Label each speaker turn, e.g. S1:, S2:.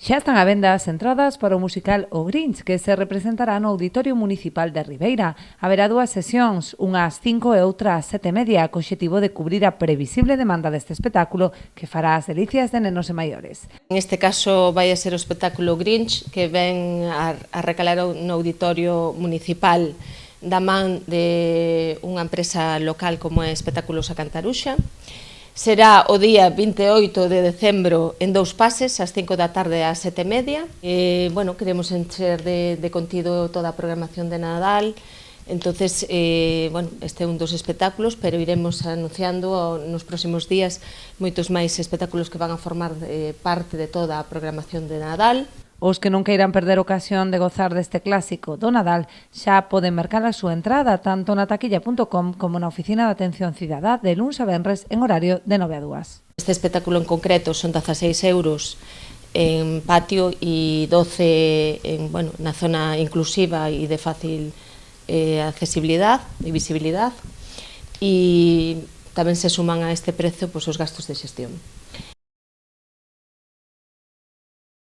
S1: Xa están á venda as entradas para o musical O Grinch, que se representará no Auditorio Municipal de Ribeira. Haberá dúas sesións, unha ás 5 e outra ás 7:30, co obxectivo de cubrir a previsible demanda deste espectáculo que fará as delicias de nenos e maiores.
S2: En este caso vai a ser o espectáculo Grinch, que ven a recalar no Auditorio Municipal da man de unha empresa local como é Espectáculos a Cantaruxa. Será o día 28 de decembro en dous pases, ás 5 da tarde ás 7:30. Queremos encher de contido toda a programación de Nadal. Entonces, este é un dos espectáculos, pero iremos anunciando nos próximos días moitos máis espectáculos que van a formar parte de toda a programación de Nadal.
S1: Os que non queiran perder ocasión de gozar deste clásico do Nadal xa poden mercar a súa entrada tanto na taquilla.com como na Oficina de Atención Cidadá de luns a venres en horario de 9 a 2.
S2: Este espectáculo en concreto son 16 euros en patio e 12 na zona inclusiva e de fácil accesibilidade e visibilidade, e tamén se suman a este prezo os gastos de xestión.